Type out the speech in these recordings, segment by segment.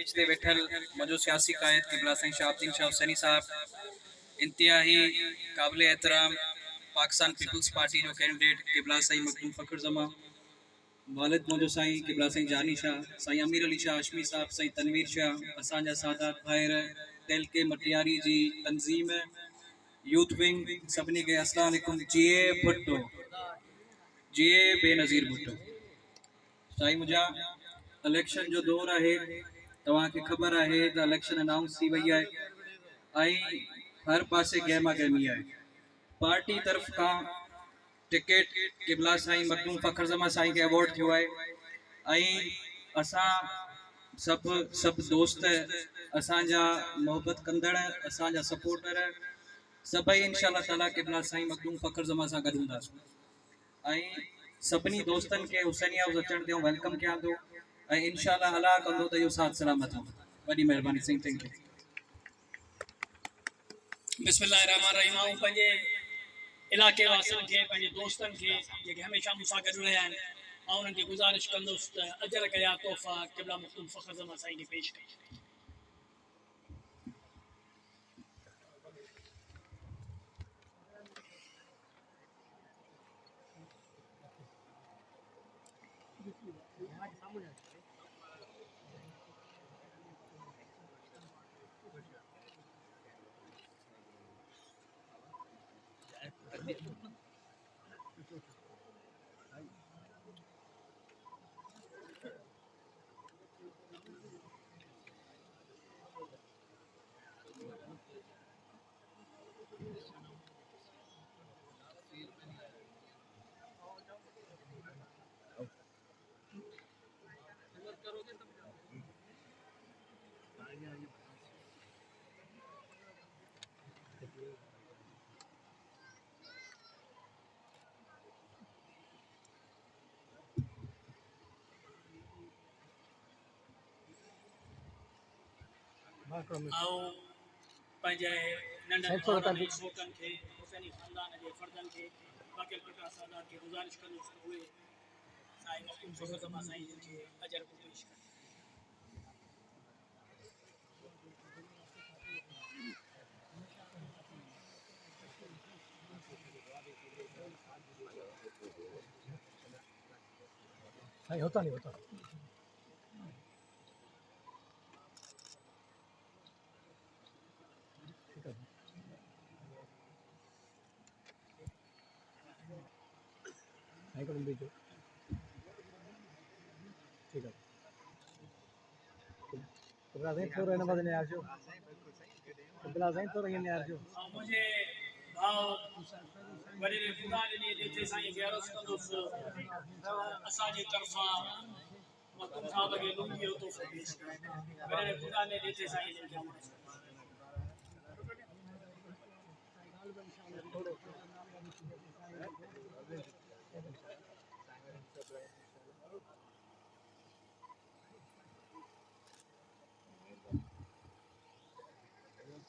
Stage ते वेठल मुझो सियासी कायद किबला साईं शाहब्दीन शाह हुसैनी साहब, इंतहाई काबिल एहतराम पाकिस्तान पीपल्स पार्टी जो कैंडिडेट किबला साईं मखदूम फ़खर ज़मा, वालिद मुझो साईं किबला साईं जानी शाह, साईं अमीर अली शाह हाशमी साहब, साईं तनवीर शाह, असांजा सादात भाइर दिल के मटियारी जी तंजीम यूथ विंग सभिनी के अस्सलाम वालेकुम। जिए भुट्टो, जिए बेनज़ीर भुट्टो। साईं मुझा इलेक्शन जो दौर है, तव्हांखे ख़बर है तो इलेक्शन अनाउंस थी वही है, हर पासे गहमा गहमी है। पार्टी तरफ का टिकट किबला साईं मखदूम फ़खर ज़मा साईं के अवॉर्ड थियो है। असां सब दोस्त असांजा मोहब्बत कंदड़ असांजा सपोर्टर सभई इंशाअल्लाह ताला किबला साईं मखदूम फ़खर ज़मा सां गॾु हूंदासीं। सभिनी दोस्तन के हुसैनी हाउस अचण ते वेलकम कयां थो ऐं इंशाअल्लाह अल्लाह कंदो त इहो साथ सलामत हो। वॾी महिरबानी साईं, थैंक यू। बिस्मिल्लाहिर्रहमानिर्रहीम। पंहिंजे इलाके वासियुनि खे, पंहिंजे दोस्तनि खे जेके हमेशह मूंसां गॾु रहिया आहिनि, मां उन्हनि खे गुज़ारिश कंदुसि त अजर कया तोहफ़ा किबला मखदूम फ़खर ज़मा साईं खे पेश कई। पंहिंजे नंढनि भाउरनि छोकनि खे, हुसैनी ख़ानदान जे फ़र्दनि खे, बाक़ी प्रकाश सादात खे गुज़ारिश कंदुसि त उहे साईं मखदूम फ़खर ज़मा साईं जिन खे अजर पेश कनि। नहीं होता, नहीं होता। ठीक है, नहीं करूँ बीजो, ठीक है। कबला नहीं थोड़ा ना बदलने आ जाओ, कबला नहीं थोड़ा ये नहीं आ जाओ। मुझे भाव वॾे खुदा ॾिनी जिथे साईं खे अर्ज़ु कंदुसि असांजे तरफ़ां मखदूम साहब खे लुंगी जो तोहफ़ो पेश कयो। वॾे खुदा ने जिथे साईं जिन खे अर्ज़ु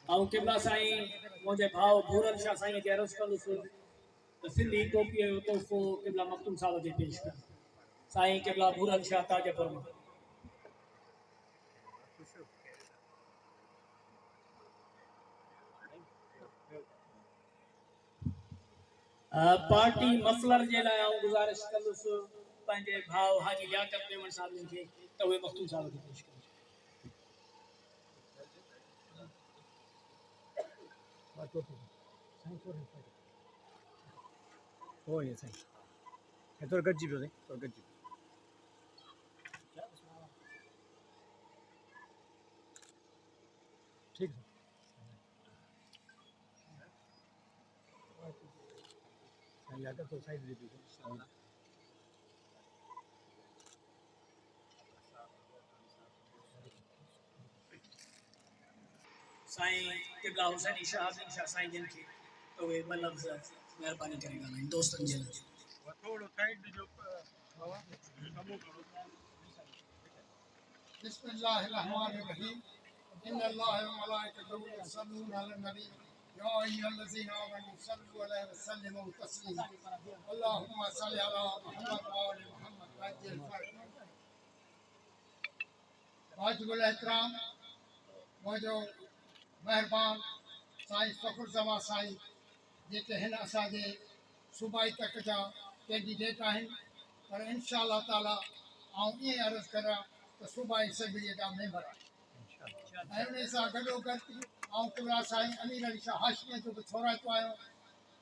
ऐं किबला साईं मुंहिंजे भाउ भूरन शाह साईं खे अर्ज़ु कंदुसि त सिंधी टोपीअ जो तोहफ़ो किबला मखदूम साहब खे पेश कनि। साईं किबला भूरन शाह ताजपुर मां। पार्टी मफ़लर जे लाइ आउं गुज़ारिश कंदुसि पंहिंजे भाउ हाजी लियाकत मेमन साहब जिन खे त उहे मखदूम साहब खे पेश कनि। ओ ये सही है, तो गज्जी भी नहीं, तो गज्जी ठीक है। याद तो साइड दे दीजिए। साईं किबला हुसैनी शाहब्दीन शाह साईं जिन खे त उहे ॿ लफ़्ज़ महिरबानी करे ॻाल्हाइनि दोस्तनि जे लाइ। बिस्मिल्लाहिर्रहमानिर्रहीम। इन्नल्लाह व मलाइकतहु यसल्लूना अलन नबी या अय्युहल्लज़ीना आमनू सल्लु अलैहि व सल्लिमू तस्लीमा। अल्लाहुम्मा सल्लि अला मुहम्मद व आलि मुहम्मद। वाजिबुल एहतराम मुंहिंजो महिरबान साईं फ़खुर ज़मा साईं जेके हिन असांजे सूबाई तक जा कैंडिडेट आहिनि पर इनशा अल्लाह ताला आउं ईअं अर्ज़ु करियां त सूबाई असेंबलीअ जा मेंबर आहिनि ऐं उन सां गॾोगॾु आउं किबला साईं अमीर अली शाह हाशमीअ जो बि थोराइतो आहियां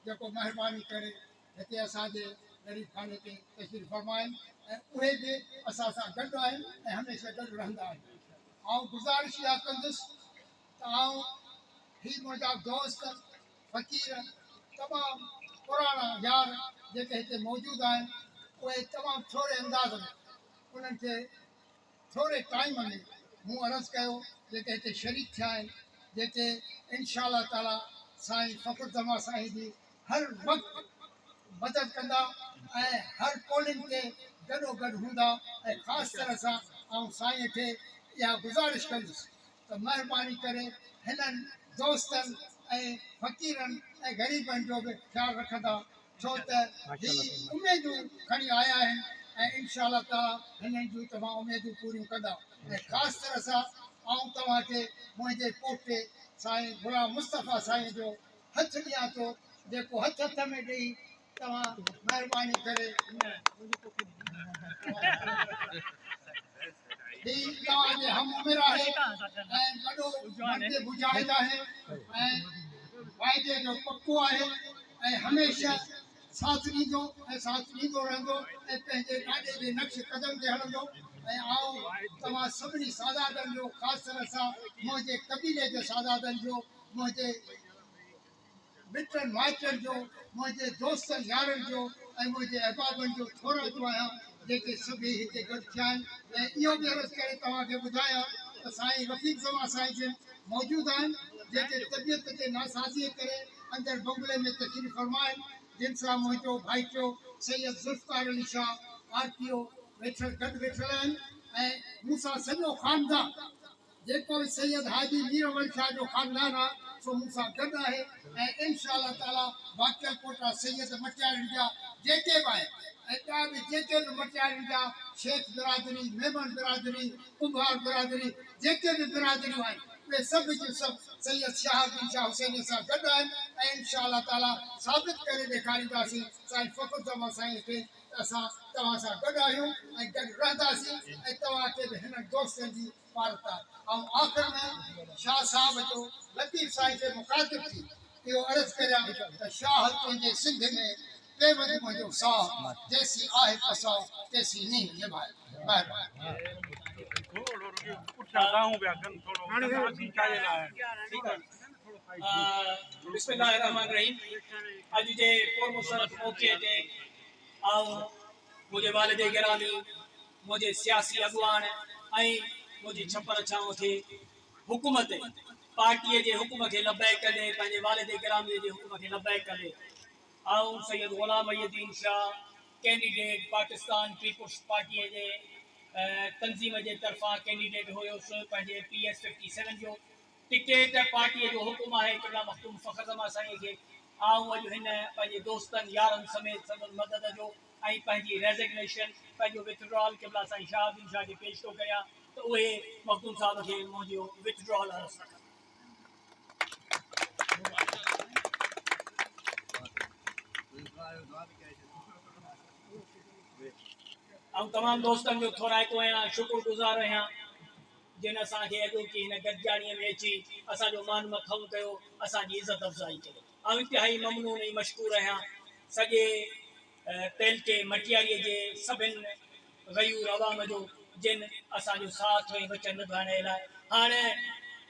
जेको महिरबानी करे हिते असांजे ग़रीब खाने ते तशरीफ़ फरमाइनि ऐं उहे बि असां सां गॾु आहिनि ऐं हमेशह गॾु रहंदा आहिनि आउं गुज़ारिश इहा कंदुसि त आउं ही मुंहिंजा दोस्त फ़क़ीर तमामु पुराणा यार जेके हिते मौजूदु आहिनि उहे तमामु थोरे अंदाज़ में उन्हनि खे थोरे टाइम में मूं अर्ज़ु कयो जेके हिते शरीक थिया आहिनि जेके इनशा अल्लाह ताला साईं फ़खुर ज़मा साईं जी हर वक़्तु मदद कंदा ऐं हर पोलिंग ते गॾोगॾु हूंदा ऐं ख़ासि तरह सां आउं साईं खे इहा गुज़ारिश कंदुसि त महिरबानी करे हिननि दोस्तनि ऐं फ़क़ीरनि ऐं ग़रीबनि जो बि ख़्यालु रखंदा छो त ही उमेदूं खणी आया आहिनि ऐं इनशा अल्लाह ताला हिननि जूं तव्हां उमेदूं पूरियूं कंदा ऐं ख़ासि तरह सां आउं तव्हांखे मुंहिंजे पोटे साईं गुलाम मुस्तफ़ा साईं जो हथु ॾियां थो जेको हथ में ॾेई तव्हां महिरबानी करे ही तव्हांजे हम उमिरि आहे ऐं वॾो मर्द मुजाहिद आहे ऐं वाइदे जो पको आहे ऐं हमेशह साथ ॾींदो ऐं साथ ॾींदो रहंदो ऐं पंहिंजे ॾाॾे जे नक्श कदम ते हलंदो ऐं आउं तव्हां सभिनी सादातनि जो ख़ासि तरह सां मुंहिंजे कबीले जे सादातनि जो मुंहिंजे मिटनि माइटनि जो मुंहिंजे दोस्तनि यारनि जो ऐं मुंहिंजे अहबाबनि जो थोराईंदो आहियां जेके सभई हिते गॾु थिया आहिनि ऐं इहो बि अर्ज़ु करे तव्हांखे ॿुधायां त साईं रफ़ीक ज़मा साईं जिन मौजूदु आहिनि जेके तबियत ते नासाज़ीअ करे अंदरि बंगले में तशरीफ़ फरमा आहिनि जिन सां मुंहिंजो भाइटियो सैयद ज़ुल्फ़कार अली शाह RPO वेठल गॾु वेठल आहिनि ऐं मूंसां सॼो ख़ानदान जेको बि सैयद हाजी मीर अमल शाह जो ख़ानदान आहे सो मूंसां गॾु आहे ऐं इनशा अल्लाह ताला वाकियल पोटा सैयद मटियारियुनि जा जेके बि आहिनि ऐं ॿिया बि जेके बि मटियारियुनि जा शेख बिरादरी मेमन बिरादरी कुंभार बिरादरी जेके बि बिरादरियूं आहिनि उहे सभु जूं सभु सैयद शहाबुद्दीन शाह हुसैनी सां गॾु आहिनि ऐं इनशा अल्लाह ताला साबित करे ॾेखारींदासीं साईं फ़खुर ज़मा साईं खे असां तव्हां सां गॾु आहियूं ऐं गॾु रहंदासीं ऐं तव्हांखे बि हिन दोस्तनि जी पारत आहे ऐं आख़िर में शाह साहिब जो लतीफ़ साईं खे मुखातिब थी इहो अर्ज़ु करियां त शाह तुंहिंजे सिंध में बेवद मुंहिंजो साह जैसी आहे पसाह तैसी नींह निभाए महिरबानी बिस्मिल्लाहिर्रहमानिर्रहीम अॼु जे पुरमुशर्रफ मौक़े ते आऊं मुंहिंजे वालिद गिरामी मुंहिंजे सियासी अॻुवान ऐं मुंहिंजी छपर छांव खे हुकूमत पार्टीअ जे हुकुम खे लबैक कंदे पंहिंजे वालिद गिरामीअ जे हुकुम खे लबैक कंदे आऊं सैयद ग़ुलाम मुहीउद्दीन शाह कैंडिडेट पाकिस्तान पीपुल्स पार्टीअ जे तंज़ीम जे तरफ़ां कैंडिडेट हुयुसि पंहिंजे PS 57 जो टिकेट पार्टीअ जो हुकुम आहे किबला मखदूम फ़खुर ज़मा साईं खे आऊं अॼु हिन पंहिंजे दोस्तनि यारनि समेत संदन मदद जो ऐं पंहिंजी रेज़िग्नेशन पंहिंजो विथड्रॉल किबला साईं शहाबुद्दीन शाह खे पेश थो कयां त उहे मखदूम साहिब खे मुंहिंजो विथड्रॉल अर्ज़ु रखनि ऐं तमामु दोस्तनि जो थोराइतो आहियां शुक्रगुज़ार आहियां जिन असांखे अॼोकी हिन गॾिजाणीअ में अची असांजो मान मखम कयो असांजी इज़त अफ़ज़ाई कयो ऐं इंतिहाई ममनून ऐं मशकूर आहियां सॼे तेलके मटियारीअ जे सभिनि ग़यूर अवाम जो जिन असांजो साथ ऐं वचन निभाइण लाइ हाणे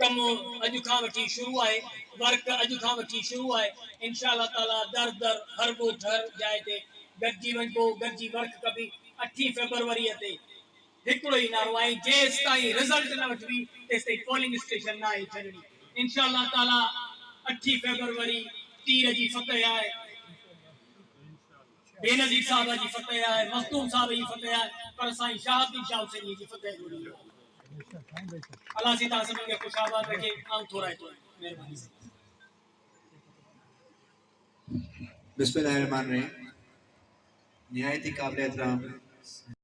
कमु अॼु खां वठी शुरू आहे वर्क अॼु खां वठी शुरू आहे इनशा अल्लाह ताला दर दर हर ॻोठ हर जाइ ते गॾिजी वञिबो गॾिजी वर्क कबी 8 फरवरीअ ते हिकिड़ो ई नारो आहे जेसि ताईं रिज़ल्ट न वठबी तेसि ताईं पोलिंग स्टेशन न आहे छॾणी इनशा अल्लाह ताला 8 फरवरी तीर जी फतह आहे बेनज़ीर साहब जी फतह आहे मखदूम साहब जी फतह आहे पर साईं शहाबुद्दीन शाह हुसैनी जी फतह जुड़ी आहे अल्लाह जी तव्हां सभिनी खे ख़ुशआबाद रखे ऐं थोराइतो महिरबानी बिस्मिल्लाहिर्रहमानिर्रहीम निहायती क़ाबिल एहतराम